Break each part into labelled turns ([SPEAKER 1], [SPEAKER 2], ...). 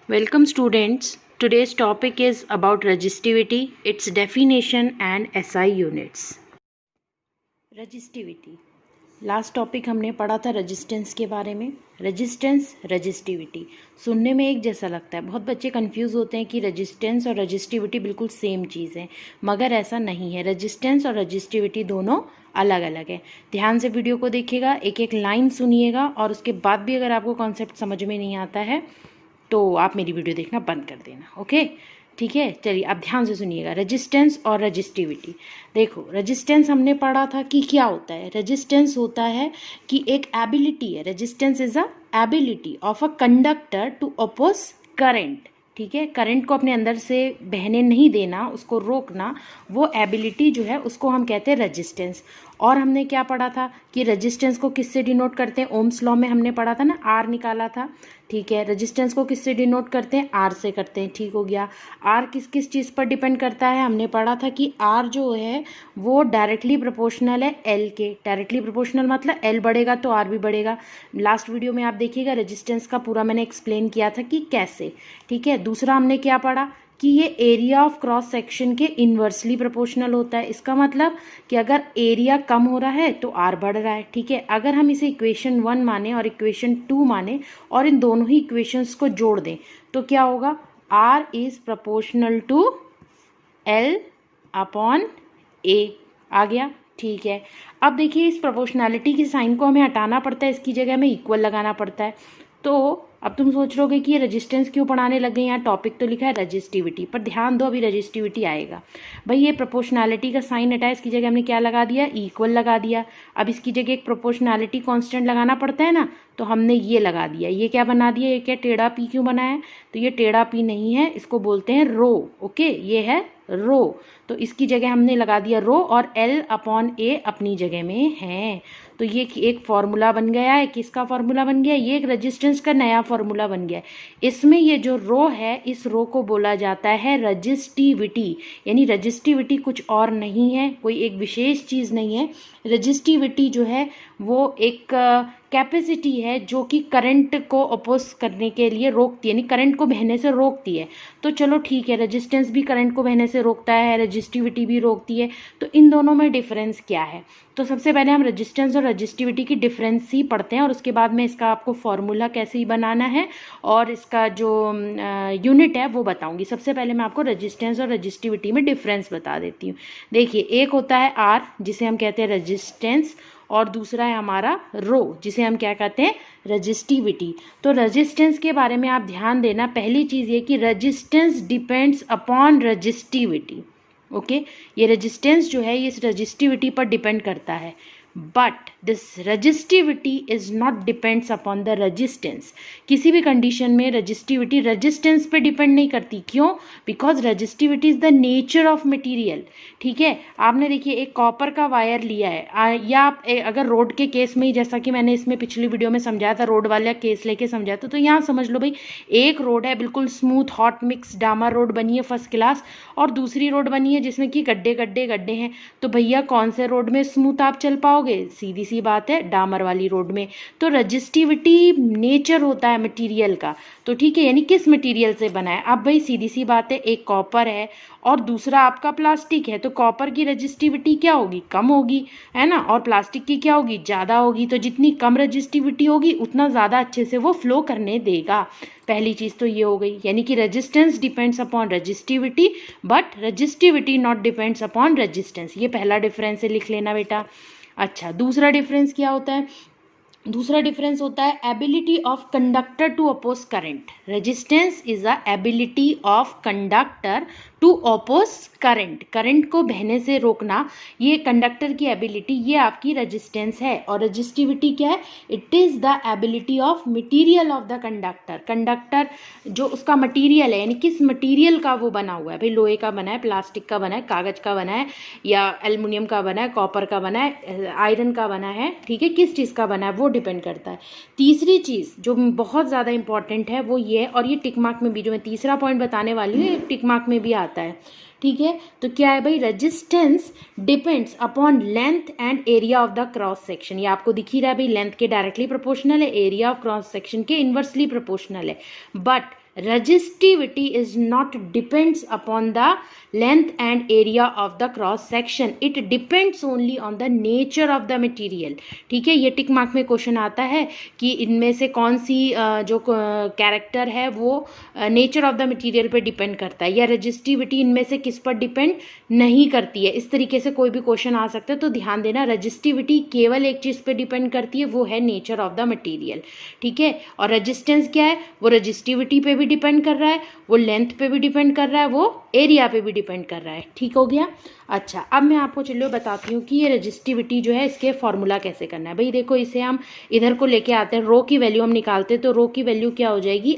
[SPEAKER 1] Welcome students. Today's topic is about resistivity, its definition and SI units. Resistivity. Last topic हमने पढ़ा था resistance के बारे में। रेजिस्टेंस, रेजिस्टिविटी सुनने में एक जैसा लगता है। बहुत बच्चे कंफ्यूज होते हैं कि रेजिस्टेंस और रेजिस्टिविटी बिल्कुल सेम चीज़ है, मगर ऐसा नहीं है। रेजिस्टेंस और रेजिस्टिविटी दोनों अलग अलग है। ध्यान से वीडियो को देखिएगा, एक एक लाइन सुनिएगा और उसके बाद भी अगर आपको कॉन्सेप्ट समझ में नहीं आता है तो आप मेरी वीडियो देखना बंद कर देना। ओके, ठीक है। चलिए अब ध्यान से सुनिएगा। रेजिस्टेंस और रेजिस्टिविटी। देखो, रेजिस्टेंस हमने पढ़ा था कि क्या होता है। रेजिस्टेंस होता है कि एक एबिलिटी है। Resistance is a ability of a conductor to oppose current. ठीक है, करंट को अपने अंदर से बहने नहीं देना, उसको रोकना, वो एबिलिटी जो है उसको हम कहते हैं रेजिस्टेंस। और हमने क्या पढ़ा था कि रेजिस्टेंस को किससे डिनोट करते हैं। ओम्स लॉ में हमने पढ़ा था ना, आर निकाला था। ठीक है, रेजिस्टेंस को किससे डिनोट करते हैं, आर से करते हैं। ठीक हो गया। आर किस किस चीज़ पर डिपेंड करता है, हमने पढ़ा था कि आर जो है वो डायरेक्टली प्रोपोर्शनल है एल के। डायरेक्टली प्रोपोर्शनल मतलब एल बढ़ेगा तो आर भी बढ़ेगा। लास्ट वीडियो में आप देखिएगा, रेजिस्टेंस का पूरा मैंने एक्सप्लेन किया था कि कैसे। ठीक है, दूसरा हमने क्या पढ़ा कि ये एरिया ऑफ क्रॉस सेक्शन के इन्वर्सली प्रोपोर्शनल होता है। इसका मतलब कि अगर एरिया कम हो रहा है तो आर बढ़ रहा है। ठीक है, अगर हम इसे इक्वेशन 1 माने और इक्वेशन 2 माने और इन दोनों ही इक्वेशंस को जोड़ दें तो क्या होगा, R is proportional to L upon A. आ गया। ठीक है, अब देखिए इस प्रोपोर्शनैलिटी की साइन को हमें हटाना पड़ता है, इसकी जगह हमें इक्वल लगाना पड़ता है। तो अब तुम सोच रहोगे कि ये रेजिस्टेंस क्यों पढ़ाने लग गए, यहाँ टॉपिक तो लिखा है रेजिस्टिविटी, पर ध्यान दो अभी रेजिस्टिविटी आएगा। भाई ये प्रोपोर्शनैलिटी का साइन हटा है, इसकी जगह हमने क्या लगा दिया, इक्वल लगा दिया। अब इसकी जगह एक प्रोपोर्शनैलिटी कांस्टेंट लगाना पड़ता है ना, तो हमने ये लगा दिया। ये क्या बना दिया, ये क्या टेढ़ा पी क्यों बना है, तो ये टेढ़ा पी नहीं है, इसको बोलते हैं रो। ओके, ये है रो, तो इसकी जगह हमने लगा दिया रो और एल अपॉन ए अपनी जगह में है। तो ये एक फॉर्मूला बन गया है। किसका फॉर्मूला बन गया, ये एक रेजिस्टेंस का नया फॉर्मूला बन गया। इसमें ये जो रो है, इस रो को बोला जाता है रेजिस्टिविटी। यानी रेजिस्टिविटी कुछ और नहीं है, कोई एक विशेष चीज़ नहीं है। रेजिस्टिविटी जो है वो एक कैपेसिटी है जो कि करंट को अपोज करने के लिए रोकती है, यानी करंट को बहने से रोकती है। तो चलो ठीक है, रेजिस्टेंस भी करंट को बहने से रोकता है, रेजिस्टिविटी भी रोकती है, तो इन दोनों में डिफरेंस क्या है। तो सबसे पहले हम रेजिस्टेंस और रेजिस्टिविटी की डिफरेंस ही पढ़ते हैं और उसके बाद में इसका आपको फॉर्मूला कैसे ही बनाना है और इसका जो यूनिट है वो बताऊंगी। सबसे पहले मैं आपको रेजिस्टेंस और रेजिस्टिविटी में डिफरेंस बता देती हूँ। देखिए, एक होता है आर जिसे हम कहते हैं रेजिस्टेंस और दूसरा है हमारा रो जिसे हम क्या कहते हैं, रेजिस्टिविटी। तो रेजिस्टेंस के बारे में आप ध्यान देना, पहली चीज़ ये कि resistance depends upon resistivity. Okay, ये रेजिस्टेंस जो है ये इस रेजिस्टिविटी पर डिपेंड करता है, but this resistivity is not depends upon the resistance. किसी भी कंडीशन में रेजिस्टिविटी रेजिस्टेंस पे डिपेंड नहीं करती। क्यों, because resistivity is the nature of material. ठीक है, आपने देखिए एक कॉपर का वायर लिया है या आप अगर रोड के केस में ही, जैसा कि मैंने इसमें पिछली वीडियो में समझाया था, रोड वाला केस लेके समझाया था, तो यहाँ समझ लो भाई, एक रोड है बिल्कुल स्मूथ हॉट मिक्स डामर रोड बनी है फर्स्ट क्लास, और दूसरी रोड बनी है जिसमें कि गड्ढे गड्ढे गड्ढे हैं। तो भैया कौन से रोड में स्मूथ आप चल पाओगे, सीधी सी बात है डामर वाली रोड में। तो रेजिस्टिविटी नेचर होता है मटेरियल का। तो ठीक है, यानी किस मटेरियल से बना है। अब भाई सीधी सी बात है, एक कॉपर है और दूसरा आपका प्लास्टिक है, तो कॉपर की रेजिस्टिविटी क्या होगी, कम होगी, है ना, और प्लास्टिक की क्या होगी, ज़्यादा होगी। तो जितनी कम रेजिस्टिविटी होगी उतना ज़्यादा अच्छे से वो फ्लो करने देगा। पहली चीज़ तो ये हो गई, यानी कि resistance depends upon resistivity but resistivity not depends upon resistance. ये पहला डिफरेंस है, लिख लेना बेटा। अच्छा, दूसरा डिफरेंस क्या होता है, दूसरा डिफरेंस होता है ability of conductor to oppose current. Resistance is a ability of conductor to oppose current. Current को बहने से रोकना, ये कंडक्टर की एबिलिटी, ये आपकी रेजिस्टेंस है। और रेजिस्टिविटी क्या है, it is the ability of material of the conductor. Conductor जो उसका मटेरियल है, यानी किस मटेरियल का वो बना हुआ है, भाई लोहे का बना है, प्लास्टिक का बना है, कागज़ का बना है, या एल्युमिनियम का बना है, कॉपर का बना है, आयरन का बना है, ठीक है, किस चीज़ का बना है वो डिपेंड करता है। तीसरी चीज़ जो बहुत ज़्यादा इंपॉर्टेंट है वो ये, और ये टिक मार्क में भी, जो मैं तीसरा पॉइंट बताने वाली हूँ, ये टिक मार्क में भी आता है। ठीक है, तो क्या है भाई, resistance depends upon length and area of the cross section. ये आपको दिख ही रहा है भाई, लेंथ के डायरेक्टली प्रोपोर्शनल है, एरिया ऑफ क्रॉस सेक्शन के इन्वर्सली प्रोपोर्शनल है। But resistivity is not depends upon the length and area of the cross section, it depends only on the nature of the material। ठीक है, ये tick mark में question आता है कि इनमें से कौन सी जो कैरेक्टर है वो नेचर ऑफ द मटेरियल पे डिपेंड करता है, या रेजिस्टिविटी इनमें से किस पर डिपेंड नहीं करती है। इस तरीके से कोई भी क्वेश्चन आ सकता है, तो ध्यान देना, रेजिस्टिविटी केवल एक चीज़ पे डिपेंड करती है, वो है नेचर ऑफ द मटेरियल। ठीक है, और रेजिस्टेंस क्या है, वो रेजिस्टिविटी पे भी डिपेंड कर रहा है, वो लेंथ पे भी डिपेंड कर रहा है, वो एरिया पे भी डिपेंड कर रहा है। ठीक हो गया। अच्छा, अब मैं आपको चलो बताती हूँ कि ये रेजिस्टिविटी जो है इसके फॉर्मूला कैसे करना है। भाई देखो, इसे हम इधर को लेके आते हैं, रो की वैल्यू हम निकालते हैं, तो रो की वैल्यू क्या हो जाएगी,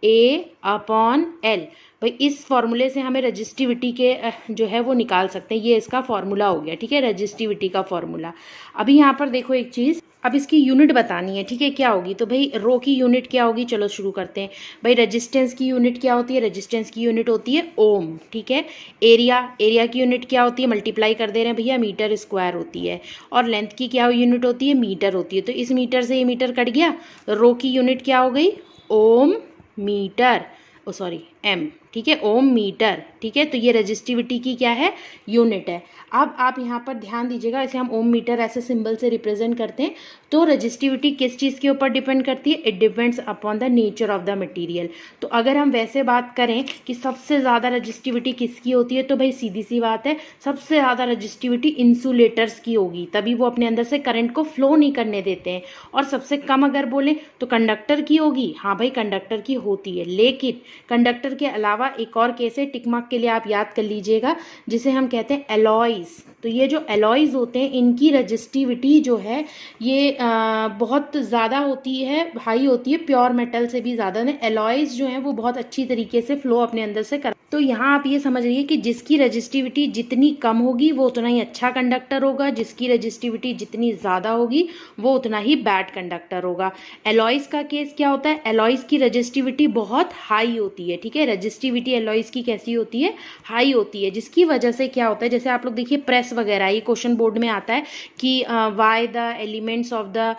[SPEAKER 1] RA/L। भाई इस फॉर्मूले से हमें रेजिस्टिविटी के जो है वो निकाल सकते हैं, ये इसका फॉर्मूला हो गया। ठीक है, रेजिस्टिविटी का फॉर्मूला। अभी यहाँ पर देखो एक चीज़, अब इसकी यूनिट बतानी है। ठीक है, क्या होगी, तो भाई रो की यूनिट क्या होगी, चलो शुरू करते हैं। भाई रेजिस्टेंस की यूनिट क्या होती है, रेजिस्टेंस की यूनिट होती है ओम। ठीक है, एरिया की यूनिट क्या होती है, मल्टीप्लाई कर दे रहे हैं भैया, मीटर स्क्वायर होती है। और लेंथ की क्या यूनिट होती है, मीटर होती है। तो इस मीटर से ये मीटर कट गया, रो की यूनिट क्या हो गई, ओम मीटर, सॉरी एम। ठीक है, ओम मीटर। ठीक है, तो ये रेजिस्टिविटी की क्या है, यूनिट है। अब आप यहाँ पर ध्यान दीजिएगा, इसे हम ओम मीटर ऐसे सिंबल से रिप्रेजेंट करते हैं। तो रेजिस्टिविटी किस चीज़ के ऊपर डिपेंड करती है, it depends upon the nature of the material. तो अगर हम वैसे बात करें कि सबसे ज़्यादा रेजिस्टिविटी किसकी होती है, तो भाई सीधी सी बात है, सबसे ज़्यादा रेजिस्टिविटी इंसुलेटर्स की होगी, तभी वो अपने अंदर से करंट को फ्लो नहीं करने देते हैं। और सबसे कम अगर बोलें तो कंडक्टर की होगी। हाँ भाई, कंडक्टर की होती है, लेकिन कंडक्टर के अलावा एक और केस है, टिक मार्क के लिए आप याद कर लीजिएगा, जिसे हम कहते हैं एलॉयज। तो ये जो एलॉयज होते हैं, इनकी रेजिस्टिविटी जो है ये बहुत ज़्यादा होती है, हाई होती है, प्योर मेटल से भी ज़्यादा। ने एलॉयज जो हैं वो बहुत अच्छी तरीके से फ्लो अपने अंदर से कर। तो यहाँ आप ये समझ रही है कि जिसकी रेजिस्टिविटी जितनी कम होगी वो उतना ही अच्छा कंडक्टर होगा, जिसकी रेजिस्टिविटी जितनी ज़्यादा होगी वो उतना ही बैड कंडक्टर होगा। एलॉयज का केस क्या होता है, एलॉयज की रेजिस्टिविटी बहुत हाई होती है। ठीक है, रेजिस्टिविटी एलॉयज की कैसी होती है, हाई होती है, जिसकी वजह से क्या होता है, जैसे आप लोग देखिए प्रेस वगैरह, ये क्वेश्चन बोर्ड में आता है कि why the elements of the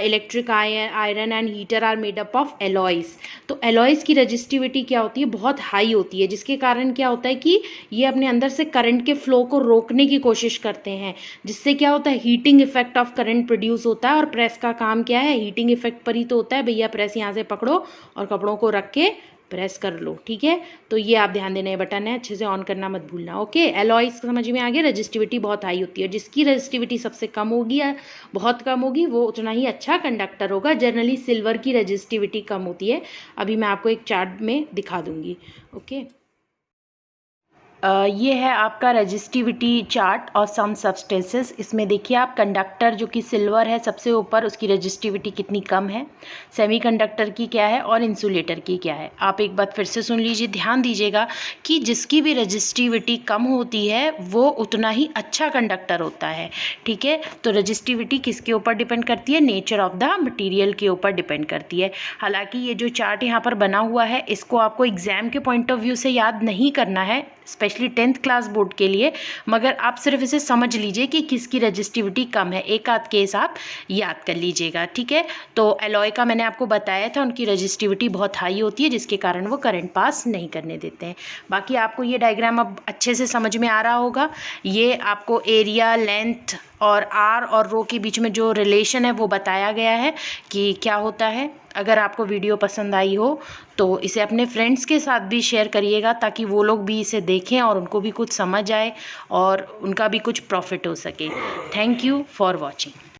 [SPEAKER 1] electric iron and heater are made up of alloys. तो एलॉयज की रेजिस्टिविटी क्या होती है, बहुत हाई होती है, जिसके कारण क्या होता है कि ये अपने अंदर से करंट के फ्लो को रोकने की कोशिश करते हैं, जिससे क्या होता है, heating effect of current produce होता है। और प्रेस का काम क्या है, हीटिंग इफेक्ट पर ही तो होता है। भैया प्रेस यहाँ से पकड़ो और कपड़ों को रख के प्रेस कर लो। ठीक है, तो ये आप ध्यान देना, ये बटन है, अच्छे से ऑन करना मत भूलना। ओके, एलॉयज समझ में आ गया, रेजिस्टिविटी बहुत हाई होती है, जिसकी रेजिस्टिविटी सबसे कम होगी या बहुत कम होगी वो उतना ही अच्छा कंडक्टर होगा। जनरली सिल्वर की रेजिस्टिविटी कम होती है, अभी मैं आपको एक चार्ट में दिखा दूंगी। ओके, ये है आपका रेजिस्टिविटी चार्ट और सम सब्सटेंसेस। इसमें देखिए आप, कंडक्टर जो कि सिल्वर है सबसे ऊपर, उसकी रेजिस्टिविटी कितनी कम है, सेमीकंडक्टर की क्या है और इंसुलेटर की क्या है। आप एक बात फिर से सुन लीजिए, ध्यान दीजिएगा कि जिसकी भी रेजिस्टिविटी कम होती है वो उतना ही अच्छा कंडक्टर होता है। ठीक है, तो रेजिस्टिविटी किसके ऊपर डिपेंड करती है, नेचर ऑफ द मटीरियल के ऊपर डिपेंड करती है। हालांकि ये जो चार्ट यहाँ पर बना हुआ है, इसको आपको एग्जाम के पॉइंट ऑफ व्यू से याद नहीं करना है, स्पेशली 10th क्लास बोर्ड के लिए, मगर आप सिर्फ इसे समझ लीजिए कि किसकी रेजिस्टिविटी कम है, एक आध केस आप याद कर लीजिएगा। ठीक है, तो एलॉय का मैंने आपको बताया था, उनकी रेजिस्टिविटी बहुत हाई होती है, जिसके कारण वो करंट पास नहीं करने देते हैं। बाकी आपको ये डायग्राम अब अच्छे से समझ में आ रहा होगा। ये आपको एरिया, लेंथ और आर और रो के बीच में जो रिलेशन है वो बताया गया है कि क्या होता है। अगर आपको वीडियो पसंद आई हो तो इसे अपने फ्रेंड्स के साथ भी शेयर करिएगा, ताकि वो लोग भी इसे देखें और उनको भी कुछ समझ आए और उनका भी कुछ प्रॉफिट हो सके। Thank you for watching.